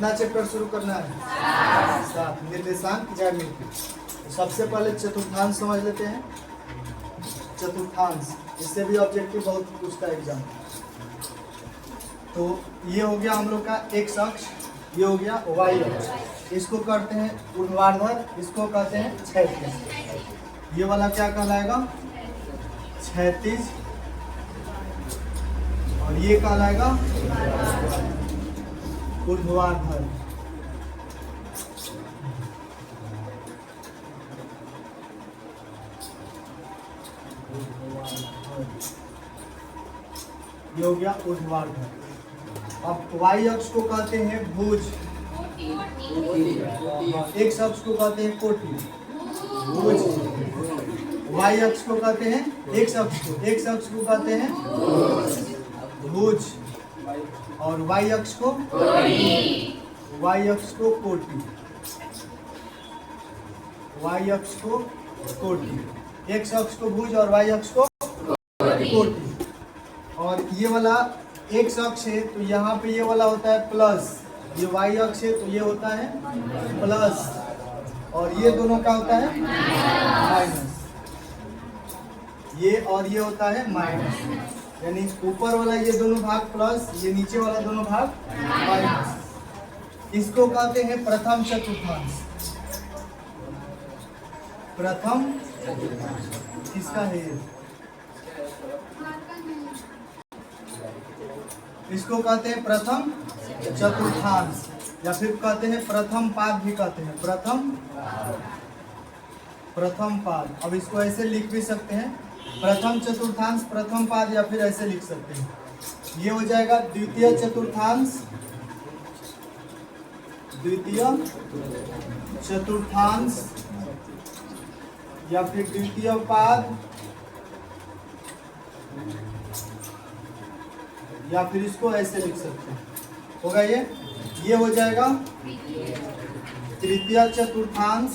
कितना चैप्टर शुरू करना है? 7। निर्देशांक ज्यामिति। तो सबसे पहले चतुर्थांश समझ लेते हैं। चतुर्थांश, इससे भी ऑब्जेक्टिव बहुत पूछता है एग्जाम। तो ये हो गया हम लोग का एक्स अक्ष, ये हो गया वाई अक्ष। इसको करते हैं ऊर्ध्वाधर, इसको कहते हैं क्षैतिज। ये वाला क्या कहलाएगा? क्षैतिज। और ये कहलाएगा ऊर्ध्वाधर। ये हो गया ऊर्ध्वाधर। अब वाई अक्ष को कहते हैं भुज, एक्स अक्ष को कहते हैं कोटि। भुज। वाई अक्ष को कहते हैं एक्स अक्ष को कहते हैं भुज। और वाई अक्ष को कोटि। वाई अक्ष को कोटि। एक्स अक्ष को भुज और वाई अक्ष को कोटि। और ये वाला एक्स अक्ष है तो यहाँ पे ये वाला होता है प्लस, ये वाई अक्ष है तो ये होता है प्लस, और ये दोनों का होता है माइनस। ये और ये होता है माइनस, यानी ऊपर वाला ये दोनों भाग प्लस, ये नीचे वाला दोनों भाग माइनस। इसको कहते हैं प्रथम चतुर्थांश। प्रथम किसका है? इसको कहते हैं प्रथम चतुर्थांश, या फिर कहते हैं प्रथम पाद भी कहते हैं। प्रथम पाद। अब इसको ऐसे लिख भी सकते हैं, प्रथम चतुर्थांश, प्रथम पाद, या फिर ऐसे लिख सकते हैं। ये हो जाएगा द्वितीय चतुर्थांश, या फिर द्वितीय पाद, या फिर इसको ऐसे लिख सकते हैं। होगा ये हो जाएगा तृतीय चतुर्थांश,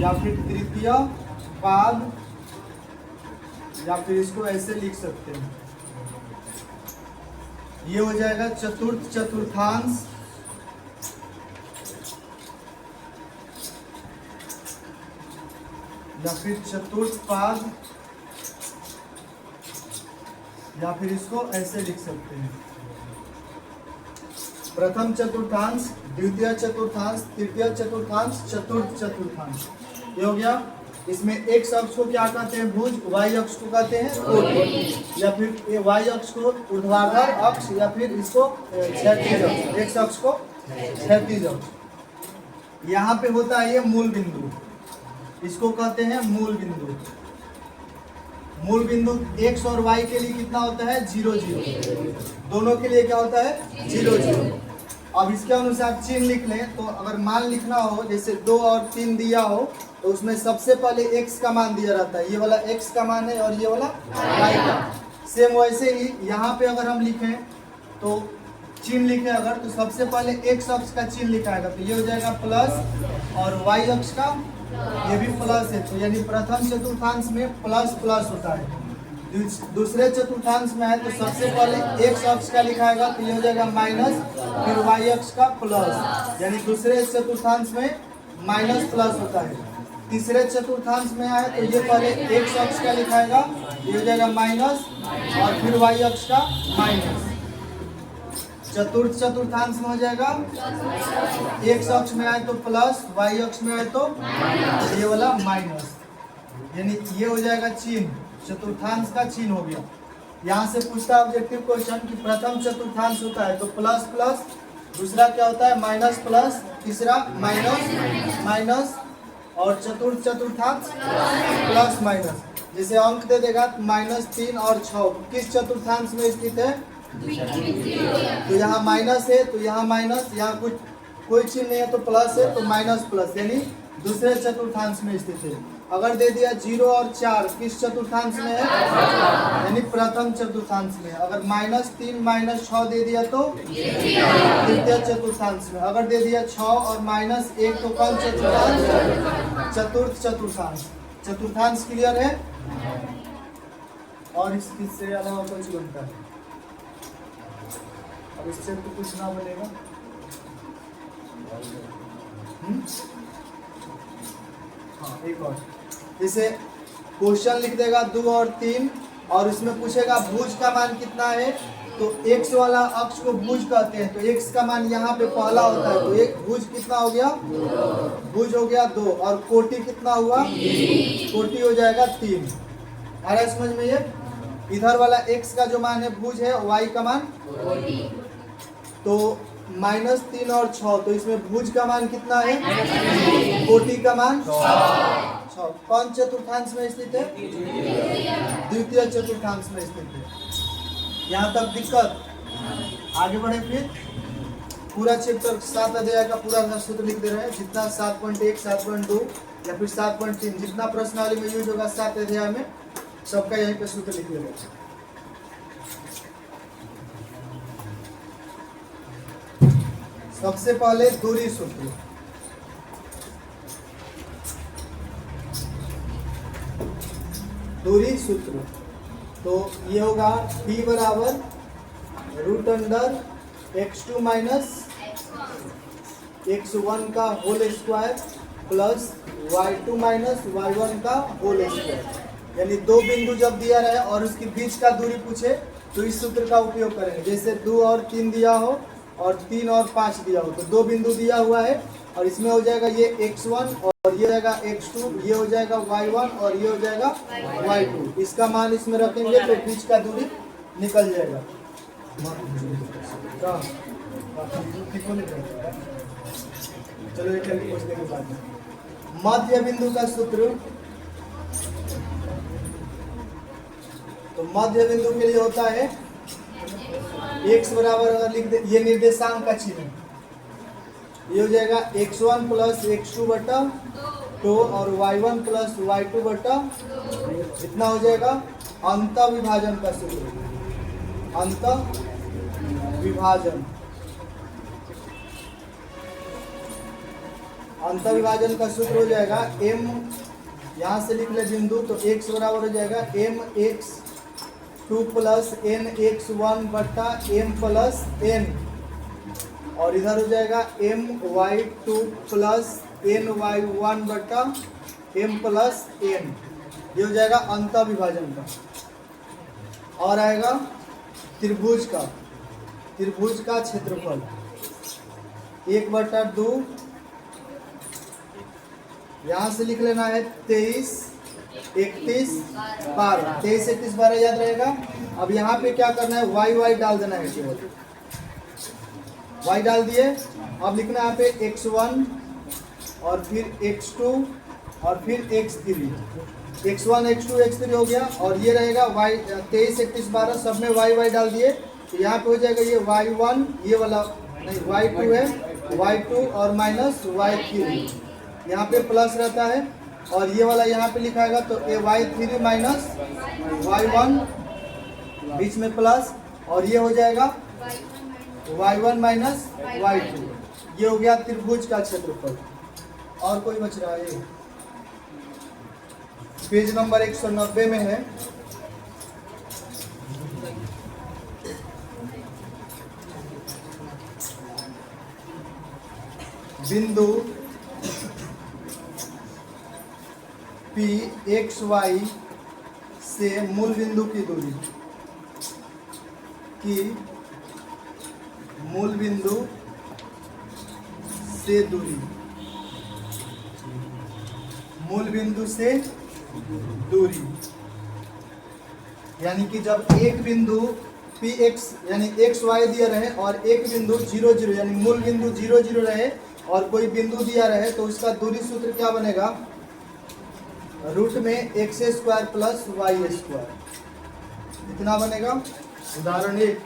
या फिर तृतीय पाद, या फिर इसको ऐसे लिख सकते हैं। ये हो जाएगा चतुर्थ चतुर्थांश, या फिर चतुर्थ पाद, या फिर इसको ऐसे लिख सकते हैं। प्रथम चतुर्थांश, द्वितीय चतुर्थांश, तृतीय चतुर्थांश, चतुर्थ चतुर्थांश। ये हो गया। इसमें एक्स अक्ष को क्या कहते हैं? भुज। वाई अक्ष को कहते हैं कोटि, या फिर वाई अक्ष को ऊर्ध्वाधर अक्ष, या फिर इसको क्षैतिज अक्ष। एक्स अक्ष को क्षैतिज अक्ष। यहाँ पे होता है ये मूल बिंदु, इसको कहते हैं मूल बिंदु। मूल बिंदु एक्स और वाई के लिए कितना होता है? 0 0। दोनों के लिए क्या होता है? 0 0। अब इसके अनुसार चिन्ह लिख लें, तो अगर मान लिखना हो, जैसे 2 और 3 दिया हो, तो उसमें सबसे पहले x का मान दिया रहता है। ये वाला x का मान है और ये वाला y का। सेम वैसे ही यहाँ पे अगर हम लिखें तो चिन्ह लिखें अगर, तो सबसे पहले x अक्ष का चिन्ह लिखाएगा, तो ये हो जाएगा प्लस, और y अक्ष का ये भी प्लस है। तो यानी प्रथम चतुर्थांश में प्लस प्लस होता है। दूसरे चतुर्थांश में है तो सबसे पहले एक्स अक्ष का लिखाएगा, तो ये हो जाएगा माइनस, फिर वाई अक्ष का प्लस, यानी दूसरे चतुर्थांश में माइनस प्लस होता है। तीसरे चतुर्थांश में आए तो ये पहले एक्स अक्ष का लिखाएगा, ये हो जाएगा माइनस, और फिर वाई अक्ष का माइनस। चतुर्थ चतुर्थांश में हो जाएगा, एक्स अक्ष में आए तो प्लस, वाई अक्ष में आए तो ये वाला माइनस, यानी ये हो जाएगा चिन्ह, चतुर्थांश का चिन्ह हो गया। यहाँ से पूछता है ऑब्जेक्टिव क्वेश्चन कि प्रथम चतुर्थांश होता है तो प्लस प्लस, दूसरा क्या होता है? माइनस प्लस, तीसरा माइनस माइनस, और चतुर्थ चतुर्थांश प्लस माइनस। जैसे अंक दे देगा -3 और 6 किस चतुर्थांश में स्थित है? तो यहाँ माइनस है तो यहाँ माइनस, यहाँ कुछ कोई चिन्ह नहीं है तो प्लस है तो माइनस प्लस, यानी दूसरे चतुर्थांश में स्थित है। अगर दे दिया 0 और 4 किस चतुर्थांश में है? यानी प्रथम चतुर्थांश में। अगर -3 -6 दे दिया तो तृतीय चतुर्थांश में। अगर दे दिया 6 और -1 तो कौन चतुर्थांश? चतुर्थ चतुर्थांश। चतुर्थांश क्लियर है? और इससे अलावा कुछ बनता है? अब इससे तो कुछ ना बनेगा। हाँ एक और, जैसे क्वेश्चन लिख देगा 2 और 3 और इसमें पूछेगा भुज का मान कितना है, तो x वाला अक्ष को भुज कहते हैं, तो x का मान यहाँ पे पहला होता है, तो एक भुज कितना हो गया, भुज हो गया 2, और कोटि कितना हुआ, कोटि हो जाएगा 3। आ रहा है समझ में ये? इधर वाला x का जो मान है भुज है, y का मान तो -3 और 6, तो इसमें भुज का मान कितना है, कोटि का मान 6। कौन चतुर्थांश में स्थित है, द्वितीय चतुर्थांश में स्थित है। यहाँ तक दिक्कत, आगे बढ़े फिर पूरा चैप्टर 7 अध्याय का पूरा सूत्र लिख दे रहे हैं, जितना 7.1 7.2 या फिर 7.3 जितना प्रश्नावली में यूज होगा 7 अध्याय में सबका यहीं पे सूत्र लिख दे रहे हैं। सबसे पहले दूरी सूत्र, दूरी सूत्र तो ये होगा b बराबर √x2 माइनस x1 का whole square plus y2 minus y1 का होल स्क्वायर। यानी दो बिंदु जब दिया रहे और उसके बीच का दूरी पूछे तो इस सूत्र का उपयोग करेंगे। जैसे 2 और 3 दिया हो और 3 और 5 दिया हो, तो दो बिंदु दिया हुआ है और इसमें हो जाएगा ये x1 और ये हो जाएगा x2, ये हो जाएगा y1 और ये हो जाएगा y2। इसका मान इसमें रखेंगे तो बीच का दूरी निकल जाएगा। चलो ये करके पूछने के बाद मध्य बिंदु का सूत्र, तो मध्य बिंदु के लिए होता है x बराबर, अगर लिख दे ये निर्देशांक का चिन्ह, ये हो जाएगा x1 प्लस x2 बटा 2 और y1 प्लस y2 बटा, इतना हो जाएगा अंत विभाजन का सूत्र। अंत विभाजन, अंत विभाजन का सूत्र हो जाएगा m, यहाँ से लिख ले बिंदु, तो x बराबर हो जाएगा mx2 प्लस nx1 बटा m प्लस n, और इधर हो जाएगा my2 प्लस ny1 बटा m प्लस n। ये हो जाएगा अंत विभाजन का। और आएगा त्रिभुज का, त्रिभुज का क्षेत्रफल 1/2, यहाँ से लिख लेना है 23 31 12, 23 31 12 याद रहेगा। अब यहाँ पे क्या करना है, y डाल देना है केवल, y डाल दिए। अब लिखना है यहाँ पे x1 और फिर x2 और फिर x3, x1 x2 x3 हो गया। और ये रहेगा y 23 31 12 सब में y डाल दिए, तो यहाँ पे हो जाएगा ये y1, ये वाला नहीं y2 है, y2 और माइनस y3, यहाँ पे प्लस रहता है और ये वाला यहाँ पे लिखाएगा, तो ये y3 माइनस y1 बीच में प्लस, और ये हो जाएगा y1 माइनस y2। ये हो गया त्रिभुज का क्षेत्रफल। और कोई बच रहा है, पेज नंबर 190 में है। बिंदु P x y से मूल बिंदु की दूरी, मूल बिंदु से दूरी, मूल बिंदु से दूरी, यानी कि जब एक बिंदु Px यानी x y दिया रहे और एक बिंदु 0 0 यानी मूल बिंदु 0 0 रहे और कोई बिंदु दिया रहे, तो उसका दूरी सूत्र क्या बनेगा, रूट में x² प्लस y², इतना बनेगा। उदाहरण 1,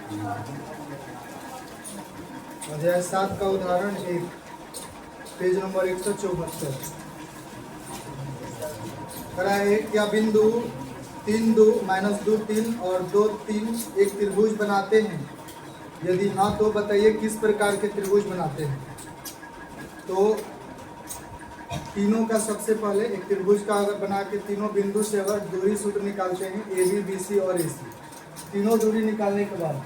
अध्याय 7 का उदाहरण 1, पेज नंबर 174 करा है। क्या बिंदु 3 2 -2 3 और 2 3 एक त्रिभुज बनाते हैं? यदि हाँ तो बताइए किस प्रकार के त्रिभुज बनाते हैं। तो तीनों का सबसे पहले एक त्रिभुज का अगर बना के तीनों बिंदु से अगर दूरी सूत्र निकालते हैं, AB BC और AC, तीनों दूरी निकालने के बाद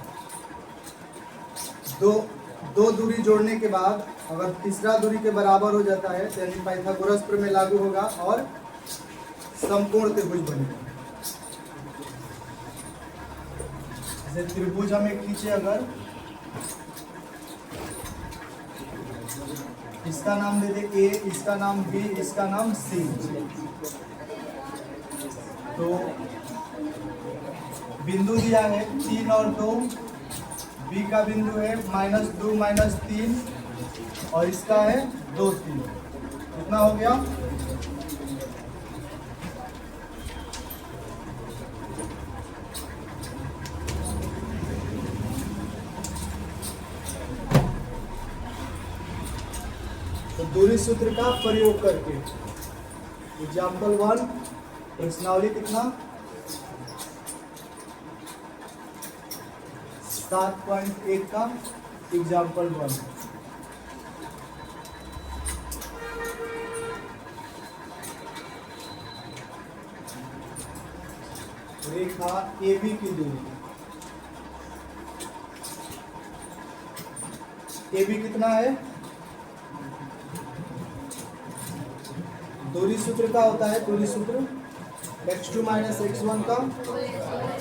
दो दो दूरी जोड़ने के बाद अगर तीसरा दूरी के बराबर हो जाता है तो यानी पाइथागोरस प्रमेय लागू होगा और समकोण त्रिभुज बनेगा। जैसे त्रिभुज हमें खींचे, अगर इसका नाम दे दे ए, इसका नाम बी, इसका नाम सी, तो बिंदु दिया है 3 और 2, बी का बिंदु है -2 -3 और इसका है 2 3, कितना हो गया? तो दूरी सूत्र का प्रयोग करके एग्जाम्पल 1 प्रश्नावली कितना 7.1 का एग्जाम्पल 1। रेखा AB की दूरी, AB कितना है? दूरी सूत्र का होता है, दूरी सूत्र x2 - x1 का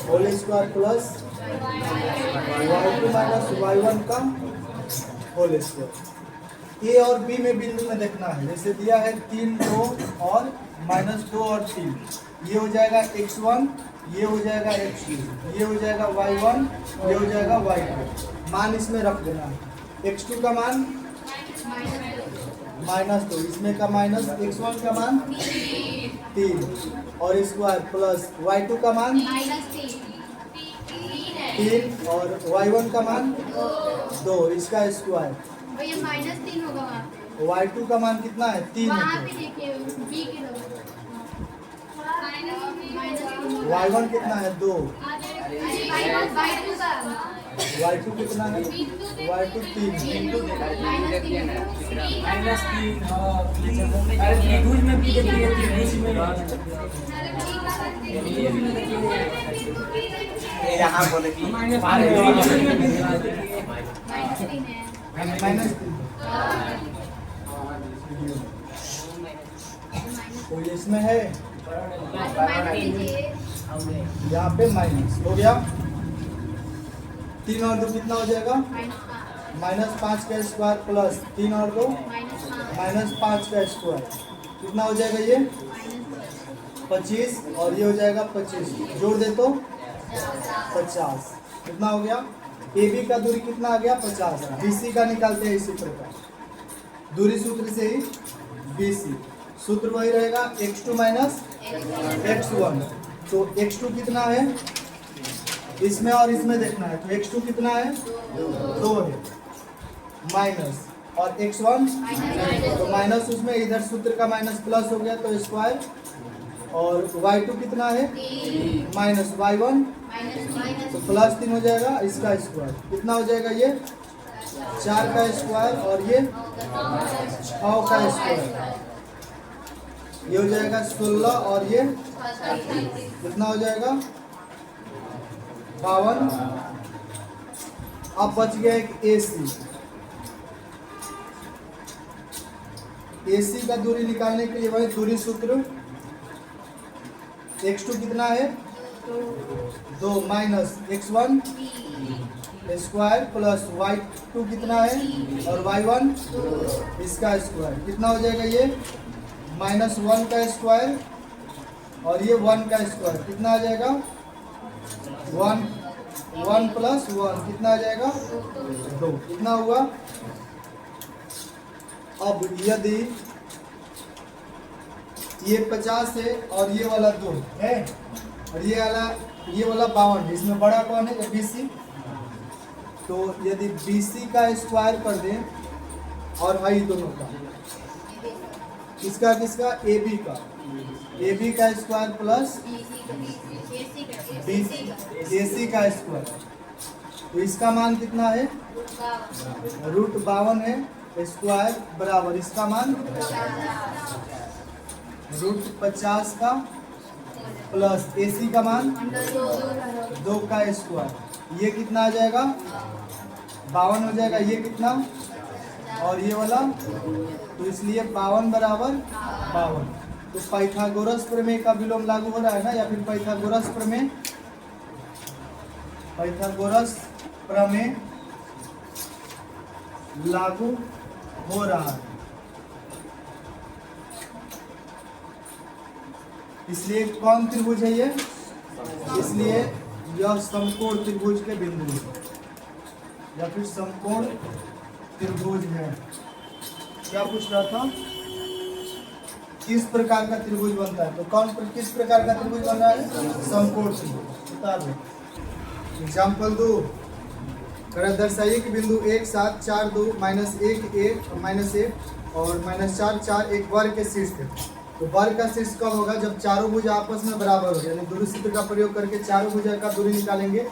whole square plus y2 - y1 का होल स्क्वायर। ए और बी में बिंदु में देखना है, जैसे दिया है 3 2 और -2 और 3, ये हो जाएगा x1, ये हो जाएगा x2, ये हो जाएगा y1, ये हो जाएगा y2। मान इसमें रख देना है, x2 का मान -2, इसमें का माइनस, x1 का मान 3 और स्क्वायर प्लस y2 का मान -3 और y1 का मान 2, इसका स्क्वायर। भैया -3 होगा वहाँ पे। y2 का मान कितना है? 3 वहाँ है। पे देखिए b के दो y1 कितना है? 2। y2 कितना है? y2 3। त्रिभुज में भी देखिए, त्रिभुज में यहाँ बोले कि तो इसमें है यहाँ पे माइनस हो गया। 3 और 2 कितना हो जाएगा? -5 का स्क्वायर प्लस 3 और 2 -5 का स्क्वायर, कितना हो जाएगा? ये 25 और ये हो जाएगा 25, जोड़ दे तो 50, कितना हो गया? ए बी का दूरी कितना आ गया? 50। BC का निकालते हैं इसी प्रकार, दूरी सूत्र से ही BC सूत्र वही रहेगा x2 - x1। तो x2 कितना है? इसमें और इसमें देखना है, तो x2 कितना है? 2 है, माइनस और x1 तो माइनस, उसमें इधर सूत्र का माइनस प्लस हो गया तो स्क्वायर, और y2 कितना है? माइनस y1 तो प्लस 3 हो जाएगा, इसका स्क्वायर कितना हो जाएगा? ये 4 का स्क्वायर और ये 6 का स्क्वायर, ये हो जाएगा 16 और ये कितना हो जाएगा? 52। अब बच गया एक AC। AC का दूरी निकालने के लिए वही दूरी सूत्र, x2 कितना है? 2 minus x1 square plus y2 कितना है? और y1 इसका स्क्वायर, कितना हो जाएगा? ये -1 का स्क्वायर और ये 1 का स्क्वायर, कितना आ जाएगा? 1 प्लस 1 कितना आ जाएगा? 2, कितना हुआ? अब यदि ये 50 है और ये वाला 2 है और ये वाला 52 है, इसमें बड़ा कौन है? BC। तो यदि BC का स्क्वायर कर दें और हाई दोनों का, किसका किसका? AB का, AB का स्क्वायर प्लस AC का स्क्वायर, तो इसका मान कितना है? √52 है, स्क्वायर बराबर इसका मान √50 का प्लस AC का मान 2 का स्क्वायर, ये कितना आ जाएगा? 52 हो जाएगा, ये कितना और ये वाला, तो इसलिए 52 बराबर 52। तो पाइथागोरस प्रमेय का विलोम लागू हो रहा है ना, या फिर पाइथागोरस प्रमेय लागू हो रहा है। इसलिए कौन त्रिभुज है ये, इसलिए यह समकोण त्रिभुज के बिंदु है, या फिर समकोण त्रिभुज है। क्या पूछ रहा था, किस प्रकार का त्रिभुज बनता है, तो किस प्रकार का त्रिभुज बन रहा है, समकोण त्रिभुज। बता दो एग्जाम्पल 2, दर्शाइए कि बिंदु 1 7 4 2 -1 1 -1 और -4 4 एक वर्ग के शीर्ष थे। तो वर्ग का शीर्ष कब होगा, जब चारों भुजा आपस में बराबर हो, यानी दूरी सूत्र का प्रयोग करके चारों भुजा का दूरी निकालेंगे,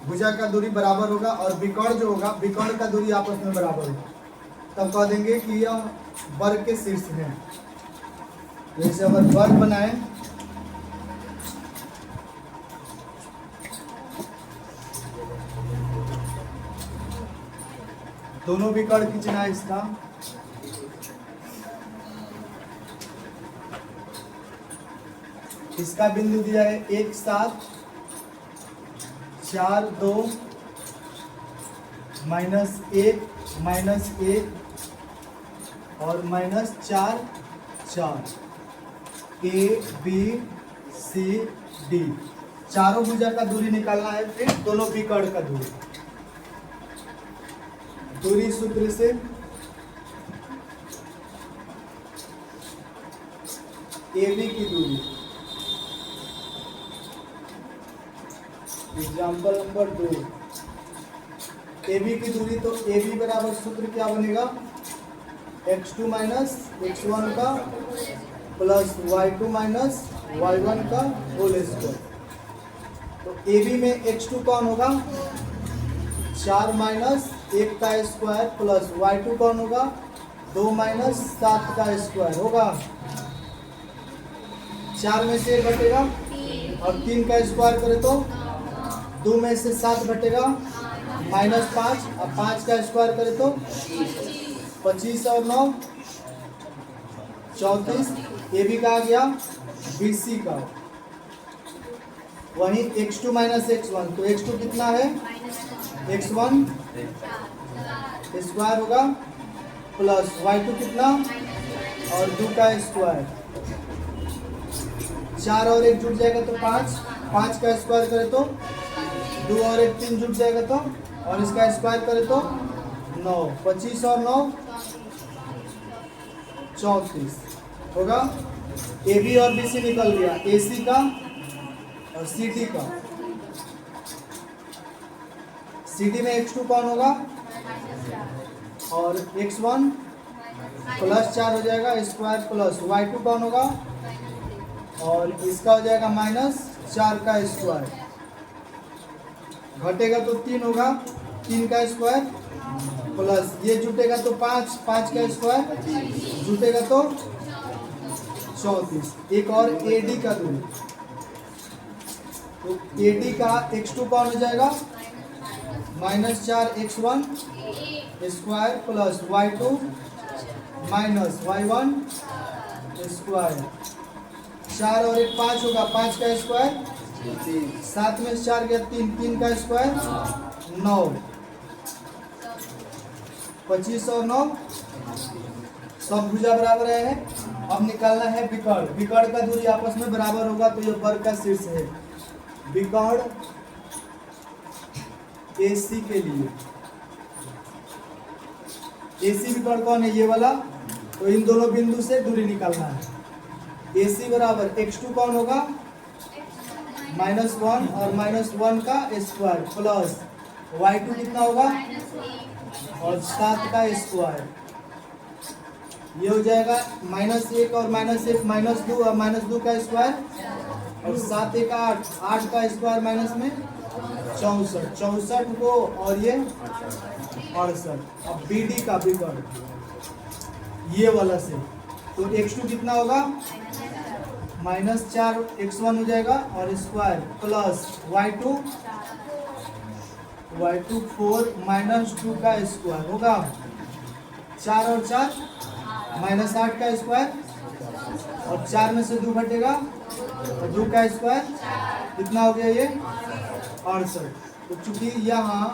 भुजा का दूरी बराबर होगा और विकर्ण जो होगा, विकर्ण का दूरी आपस में बराबर होगा, तब कह देंगे कि यह वर्ग के शीर्ष है। जैसे अगर वर्ग बनाए, दोनों विकर्ण खींचना है इसका, इसका बिंदु दिया है 1 7 4 2 -1 -1 और -4 4 A B C D, चारों भुजा का दूरी निकालना है, फिर दोनों विकर्ण का दूरी सूत्र से AB की दूरी, एग्जाम्पल नंबर 2, AB की दूरी, तो AB बराबर सूत्र क्या बनेगा, x2 माइनस x1 का प्लस y2 माइनस y1 का होल स्क्वायर। तो AB में x2 कौन होगा, 4 माइनस 1 का स्क्वायर प्लस y2 कौन होगा, 2 माइनस 7 का स्क्वायर होगा। 4 में से 1 घटेगा और 3 का स्क्वायर करें तो 2 में से 7 घटेगा -5, अब 5 का स्क्वायर करें तो 25 और 9 34, ए बी का आ गया BC का। वहीं x2 माइनस x1, तो x2 कितना है, x1 स्क्वायर होगा प्लस y2 कितना और 2 का स्क्वायर, 4 और 1 जुड़ जाएगा तो 5, 5 का स्क्वायर करे तो 2 और 1 3 जुड़ जाएगा तो, और इसका स्क्वायर करे तो 9, 25 और 9 34 होगा। AB और BC निकल गया, AC का और CD का। CD में x2 कौन होगा और x1 प्लस 4 हो जाएगा स्क्वायर प्लस y2 कौन होगा और इसका हो जाएगा -4 का स्क्वायर, घटेगा तो 3 होगा, 3 का स्क्वायर प्लस ये जुटेगा तो 5, 5 का स्क्वायर जुटेगा तो 34। एक और AD का दूरी, तो AD का x2 कौन हो जाएगा -4 x1 square plus y2 minus y1 square, 4 और 1 5 होगा, 5 का स्क्वायर 7 में 4 गया 3, 3 का स्क्वायर 9, 25 और 9 सब भुजा बराबर है। अब निकालना है विकर्ण, विकर्ण का दूरी आपस में बराबर होगा तो ये वर्ग का शीर्ष है। विकर्ण AC के लिए, AC विकर्ण कौन है, ये वाला, तो इन दोनों बिंदु से दूरी निकालना है। AC बराबर x2 कौन होगा -1 और -1 का स्क्वायर प्लस y2 कितना होगा और 7 का स्क्वायर, ये हो जाएगा -1 और -1 -2 और -2 का स्क्वायर और 7 1 8, 8 का स्क्वायर माइनस में 64, 64 को और ये 68। अब BD का विकर्ण ये वाला से, तो x2 कितना होगा -4 x1 हो जाएगा और square plus y2 y2 4 minus 2 का स्क्वायर होगा 4 और 4 माइनस 8 का स्क्वायर और 4 में से 2 घटेगा और 2 का स्क्वायर कितना हो गया ये 68। तो चूंकि यहाँ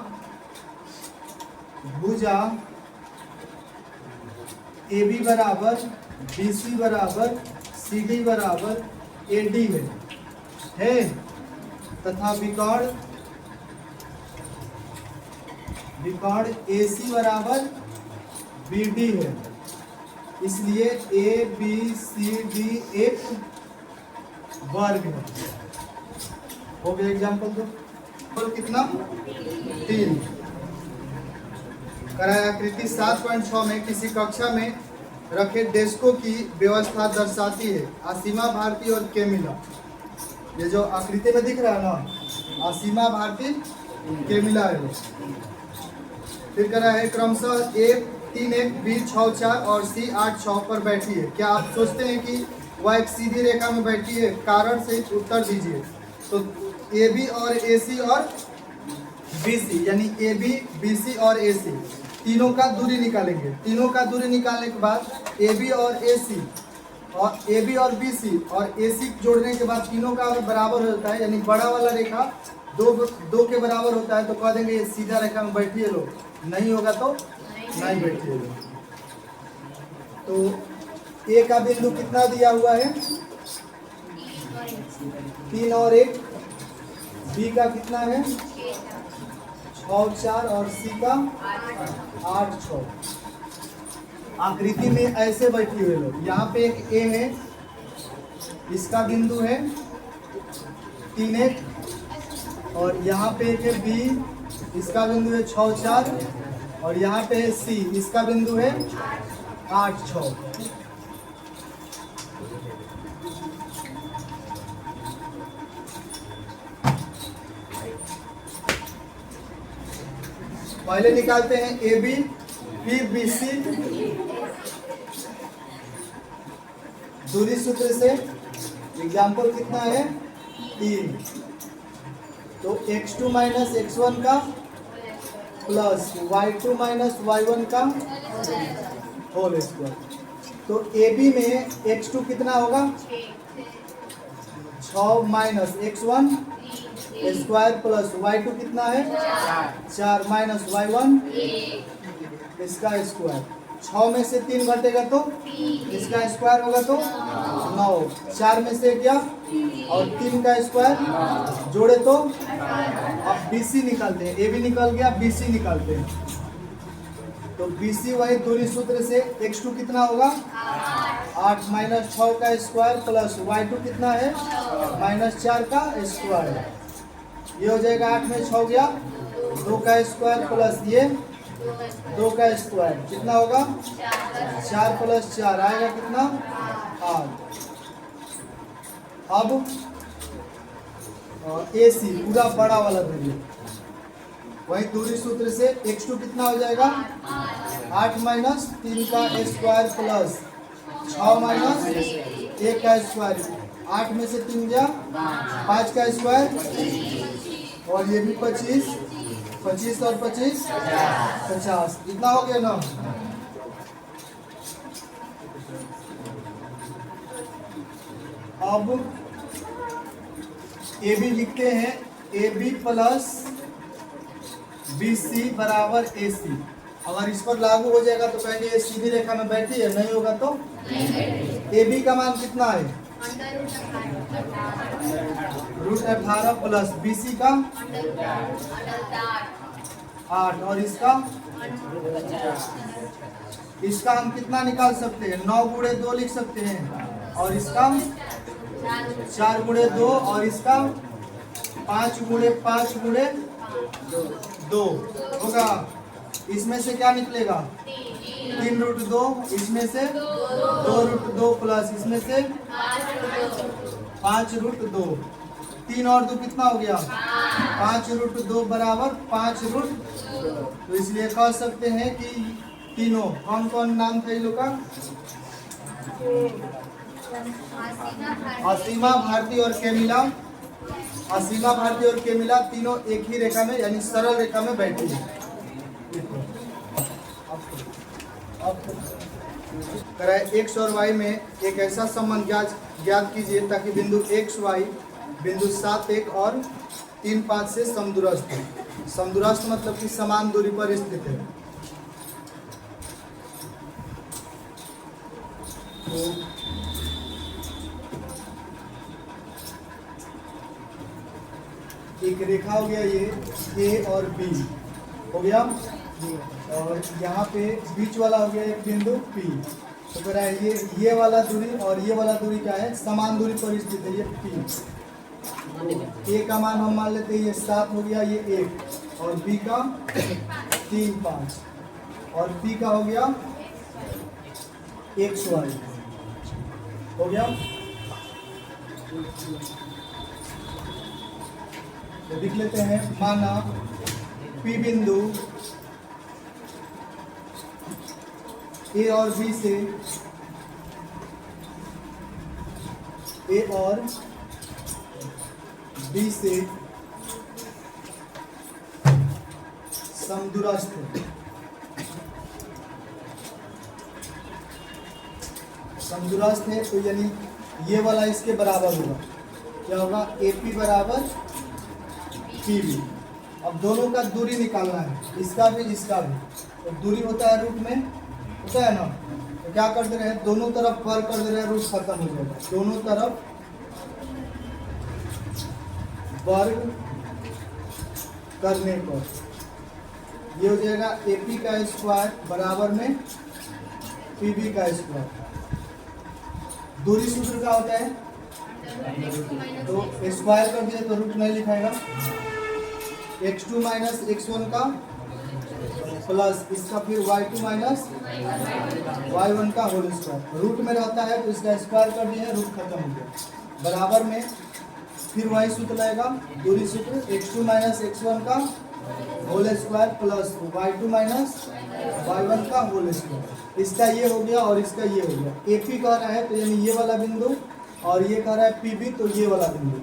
भुजा AB बराबर BC बराबर CD बराबर AD है तथा विकर्ण AC बराबर BD है, इसलिए ABCD एक वर्ग है। हो गया एग्जाम्पल दो और कितना 3 कराया। आकृति 7.6 में किसी कक्षा में रखे डेस्कों की व्यवस्था दर्शाती है। असीमा भारती और केमिला, ये जो आकृति में दिख रहा है ना असीमा भारती केमिला है। फिर करा है क्रमशः A 3 1 B 6 4 और C 8 6 पर बैठी है। क्या आप सोचते हैं कि वह एक सीधी रेखा में बैठी है? कारण से उत्तर दीजिए। तो AB और AC और BC यानी AB BC और AC तीनों का दूरी निकालेंगे। तीनों का दूरी निकालने के बाद AB और AC और AB और BC और AC जोड़ने के बाद तीनों का अगर बराबर होता है यानी बड़ा वाला रेखा दो के बराबर होता है तो कह देंगे ये सीधा रेखा में बैठी है लोग, नहीं होगा तो नहीं बैठी है। तो A का बिंदु कितना दिया हुआ है 3 और 1, B का कितना है 6 4 और C का 8 6। आकृति में ऐसे बैठी हुए लोग। यहाँ पे एक A है, इसका बिंदु है 3 1 और यहाँ पे एक है B, इसका बिंदु है 6 4 और यहाँ पे है C, इसका बिंदु है 8 6। पहले निकालते हैं AB फिर BC। दूरी सूत्र से एग्जाम्पल कितना है 3, तो x2 माइनस x1 का प्लस y2 माइनस y1 का होल स्क्वायर। तो AB में x2 कितना होगा 6 minus x1 square plus y2 कितना है 4 माइनस y1 इसका स्क्वायर। 6 में से 3 घटेगा तो इसका स्क्वायर होगा तो 9, 4 में से क्या और 3 का स्क्वायर जोड़े तो अब BC निकालते हैं। AB निकल गया, BC निकालते हैं। तो BC वही दूरी सूत्र से x2 कितना होगा 8 माइनस 6 का स्क्वायर प्लस y2 कितना है माइनस 4 का स्क्वायर। ये हो जाएगा 8 में 6 गया 2 का स्क्वायर प्लस ये 2 का स्क्वायर कितना होगा 4 प्लस 4 आएगा कितना 8। अब AC पूरा बड़ा वाला दूरी, वही दूरी सूत्र से x2 कितना हो जाएगा 8 माइनस 3 का स्क्वायर प्लस 6 माइनस 1 का स्क्वायर। 8 में से 3 गया 5 का स्क्वायर और ये भी 25, 25 और 25 50, कितना हो गया ना। अब AB लिखते हैं AB प्लस BC बराबर AC। अगर इस पर लागू हो जाएगा तो कहेंगे ये सीधी रेखा में बैठी है, नहीं होगा तो AB का मान कितना है √18 प्लस BC का 8 और इसका हम कितना निकाल सकते हैं 9 गुणे 2 लिख सकते हैं और इसका 4 गुणे 2 और इसका 5 गुणे 5 गुणे 2 होगा। इसमें से क्या निकलेगा 3√2, इसमें से 2√2 प्लस इसमें से 5√2। 3 और 2 कितना हो गया 5√2 बराबर 5√2। तो इसलिए कह सकते हैं कि तीनों कौन कौन नाम था इन लोग का असीमा भारती और केमिला असीमा भारती और के मिला तीनों एक ही रेखा में यानी सरल रेखा में बैठी है। देखो अब कराए x और y में एक ऐसा संबंध ज्ञात कीजिए ताकि बिंदु x y बिंदु 7 1 और 3 5 से समदूरस्थ है। समदूरस्थ मतलब कि समान दूरी पर स्थित है। तो एक रेखा हो गया ये A और B हो गया, और यहाँ पे बीच वाला हो गया एक बिंदु P। तो कह रहा है ये वाला दूरी और ये वाला दूरी क्या है, समान दूरी पर स्थित है, ये P। तो A का मान हम मान लेते हैं ये 7 हो गया, ये 1, और B का 3 5, और P का हो गया XY हो गया। तो लिख लेते हैं, माना P बिंदु A और B से A और B से समदूरस्थ है। समदूरस्थ है तो यानी ये वाला इसके बराबर होगा। क्या होगा, AP बराबर PB। अब दोनों का दूरी निकालना है, इसका भी इसका भी। तो दूरी होता है रूट में, होता है ना, तो क्या कर दे रहे हैं, दोनों तरफ पर कर दे रहे हैं, रूट खत्म हो जाएगा। दोनों तरफ वर्ग करने पर ये हो जाएगा AP का स्क्वायर बराबर में PB का स्क्वायर। दूरी सूत्र का होता है, तो स्क्वायर कर दिया तो रूट नहीं लिखाएगा। x2 माइनस x1 का प्लस इसका फिर y2 माइनस y1 का होल स्क्वायर। रूट में रहता है तो इसका स्क्वायर कर दिया, रूट खत्म हो गया। बराबर में फिर वही सूत्र लगेगा, दूरी सूत्र x2 माइनस x1 का whole square plus y2 minus y1 का होल स्क्वायर। इसका ये हो गया और इसका ये हो गया। AP कह रहा है तो यानी ये वाला बिंदु, और ये कह रहा है PB तो ये वाला बिंदु।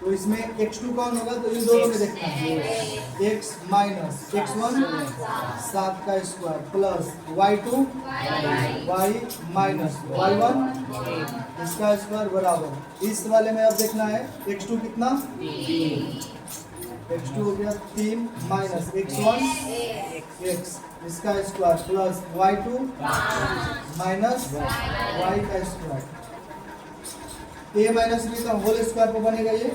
तो इसमें x2 कौन होगा, तो इन दोनों में देखना है, x माइनस x1 7 का square plus y2 y minus y1 इसका स्क्वायर बराबर। इस वाले में अब देखना है x2 कितना, x2 हो गया 3 माइनस x1 x इसका square plus y2 minus y का स्क्वायर। a माइनस b का होल स्क्वायर पर बनेगा। ये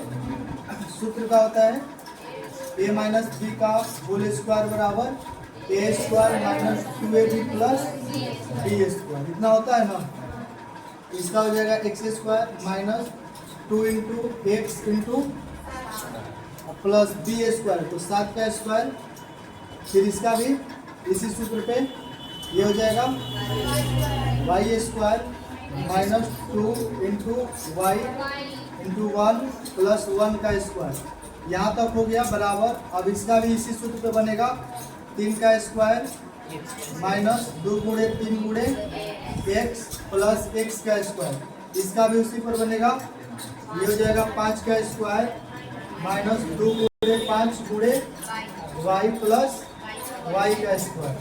सूत्र का होता है a माइनस b का होल स्क्वायर बराबर a square minus 2ab plus b square. इतना होता है ना। इसका हो जाएगा x square minus 2 into x into plus b square, तो 7 का स्क्वायर। फिर इसका भी इसी सूत्र पे ये हो जाएगा y square minus 2 into Y into 1 plus 1 का स्क्वायर। यहाँ तक हो गया बराबर। अब इसका भी इसी सूत्र पे बनेगा, 3 का स्क्वायर माइनस 2 गुणे 3 गुणे x प्लस x का स्क्वायर। इसका भी उसी पर बनेगा, ये हो जाएगा 5 का स्क्वायर माइनस 2 गुणे 5 गुणे y प्लस y का स्क्वायर।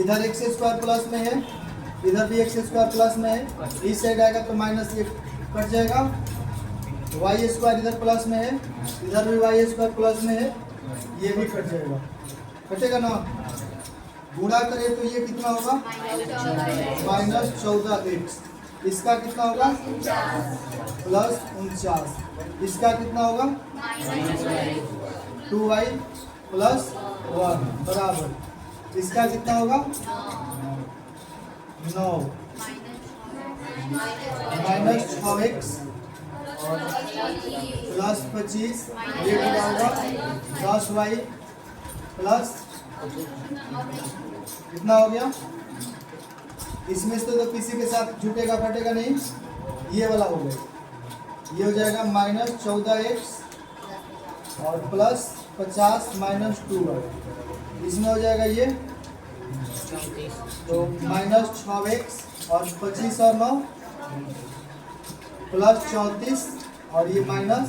इधर x स्क्वायर प्लस में है, इधर भी x स्क्वायर प्लस में है। इस साइड आएगा तो माइनस ये कट जाएगा। y स्क्वायर इधर प्लस में है, इधर भी y स्क्वायर प्लस में है, ये भी कट जाएगा। कटेगा ना। गुणा करें तो ये कितना होगा, माइनस 14x। इसका कितना होगा, प्लस 49। इसका कितना होगा, 2y प्लस 1 बराबर। इसका कितना होगा, 9 माइनस 6x और प्लस 25। ये कितना होगा, 10y प्लस कितना हो गया। इसमें से तो किसी के साथ जुटेगा फटेगा नहीं, ये वाला हो गया। ये हो जाएगा माइनस 14x और प्लस 50 माइनस 2y। इसमें हो जाएगा ये तो माइनस 6x और 25 और 9 प्लस 34 और ये -10y।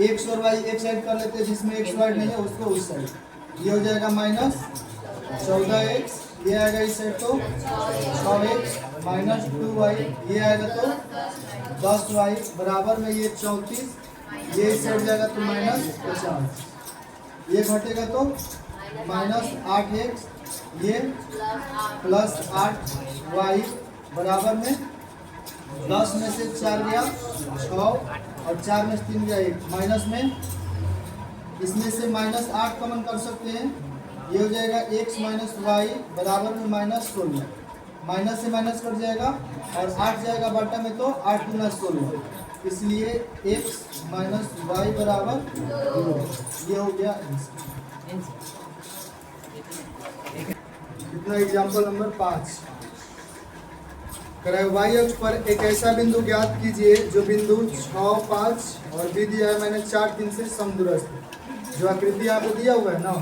एक्स और वाई एक साइड कर लेते हैं, जिसमें एक्स वाई नहीं है उसको उस साइड। ये हो जाएगा -14x, ये आएगा इस साइड तो 6x, -2y, ये आएगा तो 10y, बराबर में ये 34, ये इस साइड जाएगा तो -50, ये घटेगा तो -8x, ये +8y, बराबर में 10 में से 4 गया 6 और 4 में से 3 गया 1, माइनस में इसमें से -8 कॉमन कर सकते हैं, ये हो जाएगा x - y, बराबर में -16, माइनस से माइनस कट जाएगा और 8 जाएगा बाटा में तो 8 × 16, इसलिए x - y बराबर 0। ये हो गया आंसर। कितना एग्जाम्पल नंबर 5 कराए। y अक्ष पर एक ऐसा बिंदु ज्ञात कीजिए जो बिंदु 6, 5 और b दिया है मैंने 4, 3 से समदूरस्थ है। जो आकृति यहाँ पे दिया हुआ है ना,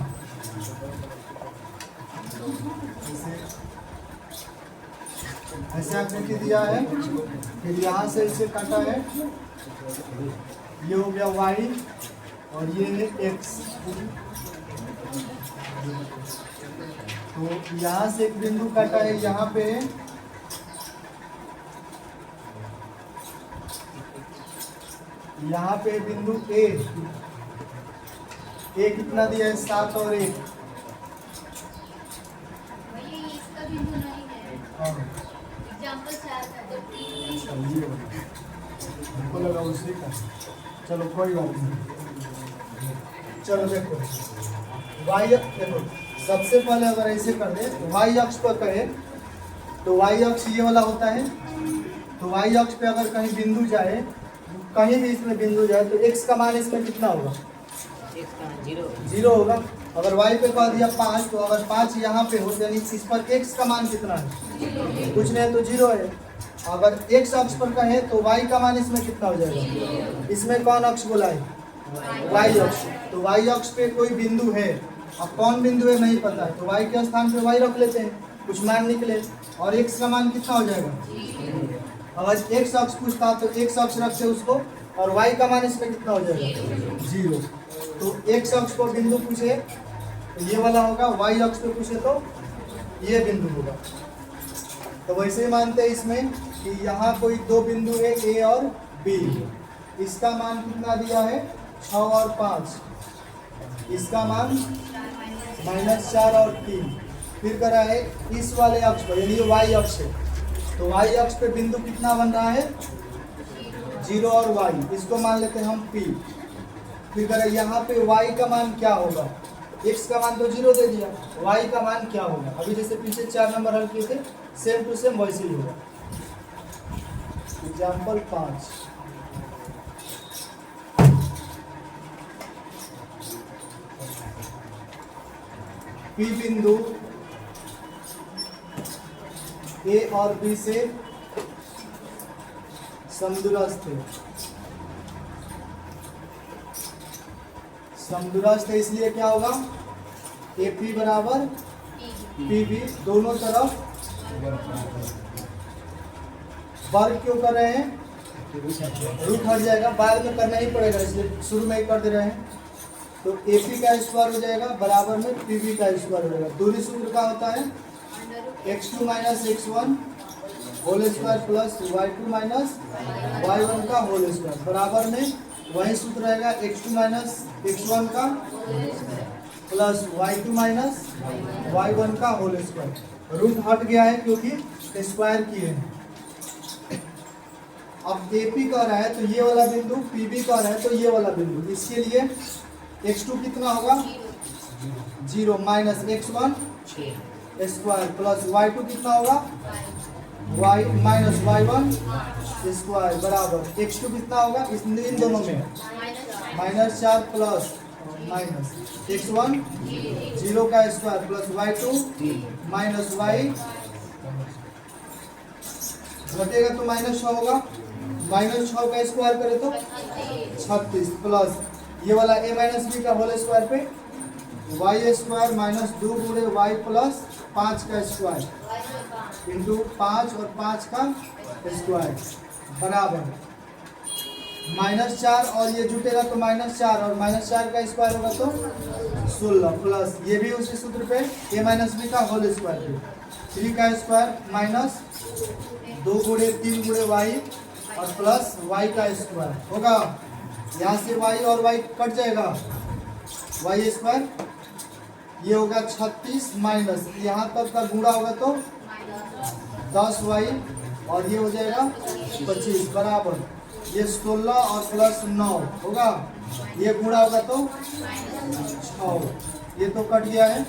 ऐसे आकृति दिया है, फिर यहाँ से इसे काटा है, ये हो गया y और ये है x। तो यहाँ से एक बिंदु काटा है, यहाँ पे बिंदु A कितना दिया है 7 और 1। भैया ये इसका बिंदु नहीं है, एग्जाम्पल 4 का है। हमको लगा उसी का, चलो कोई बात नहीं। चलो देखो देखो सबसे पहले अगर ऐसे कर दे तो y अक्ष पर कहे तो y अक्ष ये वाला होता है। तो y अक्ष पे अगर कहीं बिंदु जाए, कहीं भी इसमें बिंदु जाए तो x का मान इसमें कितना होगा? 0 होगा। अगर y पे कह दिया 5, तो अगर 5 यहाँ पे हो यानी इस पर x का मान कितना है? कुछ नहीं तो 0 है। अगर x अक्ष पर कहे तो y का मान इसमें कितना हो जाएगा? इसमें कौन अक्ष बोला है? y अक्ष। तो y अक्ष पे कोई बिंदु है, अब कौन बिंदु है नहीं पता है, तो y के स्थान पे y रख लेते हैं, कुछ मान निकले और x का मान कितना हो जाएगा? अगर x अक्ष पूछता तो x अक्ष रखते उसको और y का मान इसमें कितना हो जाएगा? 0। तो x अक्ष को बिंदु पूछे तो ये वाला होगा, y अक्ष पे पूछे तो ये बिंदु होगा। तो वैसे ही मानते हैं इसमें कि यहाँ कोई दो बिंदु है a और b, इसका मान कितना दिया है? 6 और 5, इसका मान -4 और 3। फिर करा है इस वाले अक्ष पर यानी y अक्ष है, तो y अक्ष पे बिंदु कितना बन रहा है? 0 और y, इसको मान लेते हैं हम p। फिर करा यहाँ पे y का मान क्या होगा? x का मान तो 0 दे दिया, y का मान क्या होगा? अभी जैसे पीछे 4 नंबर हल किए थे सेम टू सेम वैसे ही होगा। एग्जाम्पल 5 P बिंदु A और B से समदूरस्थ है। समदूरस्थ है इसलिए क्या होगा? AP बराबर PB, दोनों तरफ वर्ग क्यों कर रहे हैं? रूट हट जाएगा, बाद में करना ही पड़ेगा इसलिए शुरू में ही कर दे रहे हैं। तो AP का स्क्वायर हो जाएगा बराबर में PB का स्क्वायर हो जाएगा। दूरी सूत्र का होता है x2 - x1 whole square plus y2 - y1 का होल स्क्वायर, बराबर में वही सूत्र रहेगा x2 - x1 का प्लस y2 - y1 का होल स्क्वायर। रूट हट गया है क्योंकि स्क्वायर किए हैं। अब AP का रहा है तो ये वाला बिंदु, PB का रहा है तो ये वाला बिंदु, इसके लिए x2 कितना होगा? 0 minus x1 square plus y2 कितना होगा? y माइनस y1 स्क्वायर बराबर x2 कितना होगा? इन दोनों में -4 प्लस माइनस x1 0 का square plus y2 minus y घटेगा तो -6 होगा, -6 का स्क्वायर करे तो 36 प्लस ये वाला a माइनस बी का होल स्क्वायर पे y स्क्वायर माइनस 2 गुणे y प्लस 5 का स्क्वायर इंटू 5 और 5 का स्क्वायर बराबर -4 और ये जुटेगा तो -4 और -4 का स्क्वायर होगा तो 16 प्लस ये भी उसी सूत्र पे a माइनस बी का होल स्क्वायर पे 3 का स्क्वायर माइनस 2 गुणे 3 गुणे y और प्लस y का स्क्वायर होगा। यहाँ से y और y कट जाएगा y स्क्वायर ये होगा 36 माइनस यहाँ तक का गुणा होगा तो 10y और ये हो जाएगा 25 बराबर ये 16 और प्लस 9 होगा। ये गुणा होगा तो 6 ये तो कट गया है।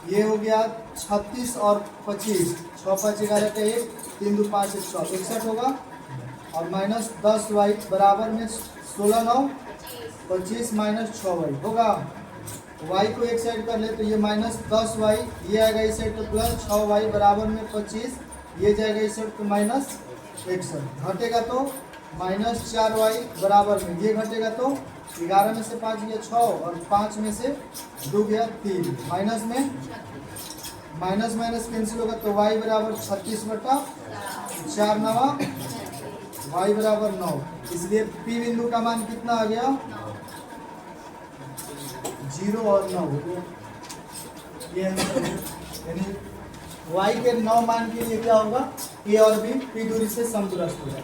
ये हो गया 36 और 25 6 5 11 का 1 3 2 5 1 6 61 होगा और माइनस 10y बराबर में 16 9 25 माइनस 6y होगा। y को एक साइड कर ले तो ये माइनस 10y ये आएगा इस साइड तो प्लस 6y बराबर में 25 ये जाएगा इस साइड तो माइनस 61 घटेगा तो माइनस 4y बराबर में ये घटेगा तो 11 में से 5 गया 6 और 5 में से 2 गया 3 माइनस में माइनस माइनस कैंसिल होगा तो y बराबर 36 बटा 4 नवा y बराबर 9 इसलिए P बिंदु का मान कितना आ गया 0 और 9 ये आंसर है। यानी y के 9 मान के लिए क्या होगा a और b p दूरी से समदूरस्थ होगा।